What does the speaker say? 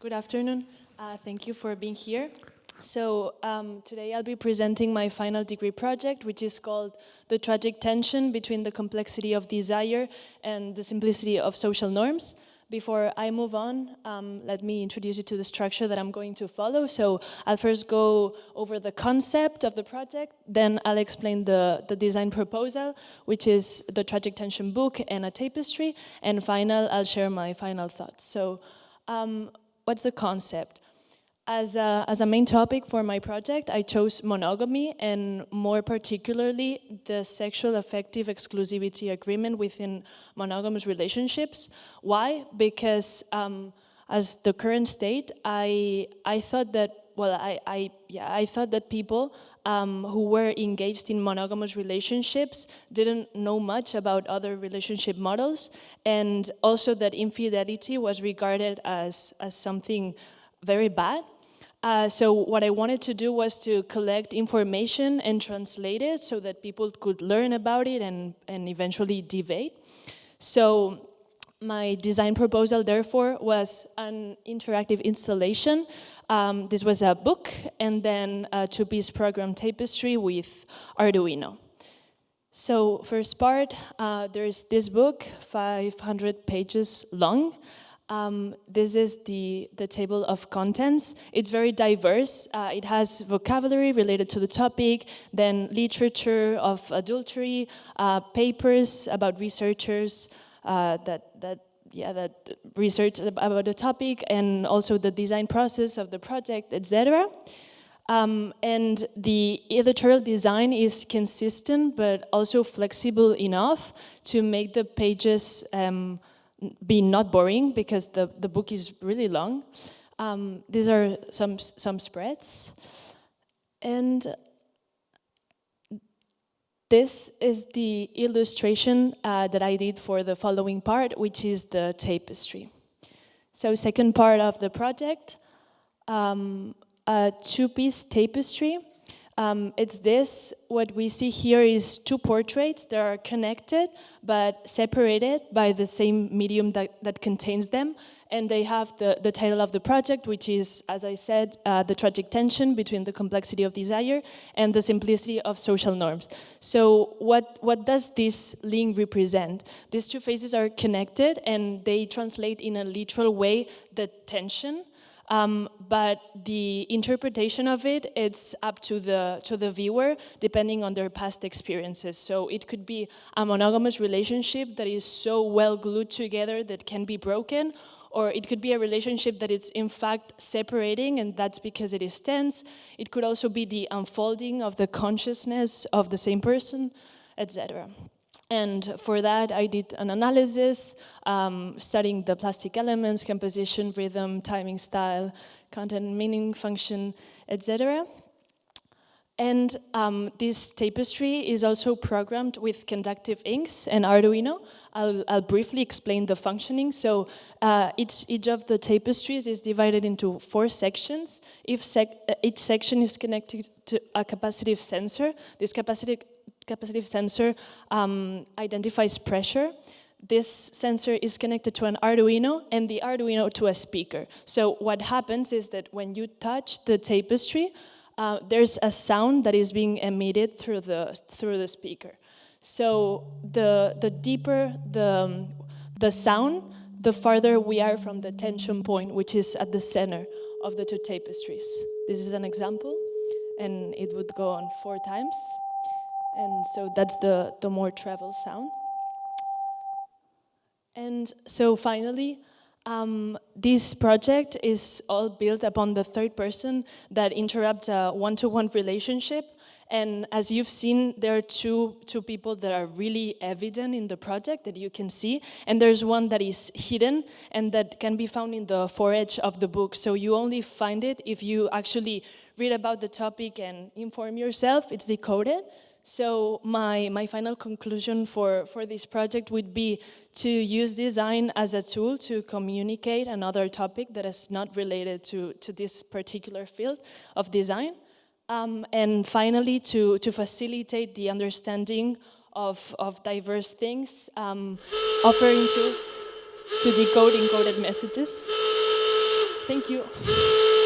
Good afternoon. Thank you for being here. So today I'll be presenting my final degree project, which is called The Tragic Tension Between the Complexity of Desire and the Simplicity of Social Norms. Before I move on, let me introduce you to the structure that I'm going to follow. So I'll first go over the concept of the project, then I'll explain the design proposal, which is the Tragic Tension book and a tapestry, and I'll share my final thoughts. So what's the concept? As a main topic for my project, I chose monogamy, and more particularly the sexual affective exclusivity agreement within monogamous relationships. Why? Because as the current state, I thought that I thought that people who were engaged in monogamous relationships didn't know much about other relationship models, and also that infidelity was regarded as something very bad. So what I wanted to do was to collect information and translate it so that people could learn about it and eventually debate. So my design proposal, therefore, was an interactive installation. This was a book and then a two-piece program tapestry with Arduino. So first part, there's this book, 500 pages long. This is the table of contents. It's very diverse. It has vocabulary related to the topic, then literature of adultery, papers about researchers that research about the topic, and also the design process of the project, etc. And the editorial design is consistent, but also flexible enough to make the pages be not boring, because the book is really long. These are some spreads. And this is the illustration that I did for the following part, which is the tapestry. So second part of the project, a two-piece tapestry. It's this. What we see here is two portraits that are connected but separated by the same medium that contains them. And they have the title of the project, which is, as I said, the tragic tension between the complexity of desire and the simplicity of social norms. So what does this link represent? These two phases are connected and they translate in a literal way the tension. But the interpretation of it's up to the viewer, depending on their past experiences. So it could be a monogamous relationship that is so well glued together that can be broken, or it could be a relationship that it's in fact separating, and that's because it is tense. It could also be the unfolding of the consciousness of the same person, etc. And for that, I did an analysis, studying the plastic elements, composition, rhythm, timing, style, content, meaning, function, etc. And this tapestry is also programmed with conductive inks and Arduino. I'll briefly explain the functioning. So each of the tapestries is divided into 4 sections. Each section is connected to a capacitive sensor. This capacitive sensor identifies pressure. This sensor is connected to an Arduino, and the Arduino to a speaker. So what happens is that when you touch the tapestry, there's a sound that is being emitted through the speaker. So the deeper the sound, the farther we are from the tension point, which is at the center of the two tapestries. This is an example, and it would go on 4 times. And so that's the more treble sound. And so finally, this project is all built upon the third person that interrupts a one-to-one relationship. And as you've seen, there are two people that are really evident in the project that you can see. And there's one that is hidden and that can be found in the foreword of the book. So you only find it if you actually read about the topic and inform yourself. It's decoded. So my final conclusion for this project would be to use design as a tool to communicate another topic that is not related to this particular field of design. And finally, to facilitate the understanding of diverse things, offering tools to decode encoded messages. Thank you.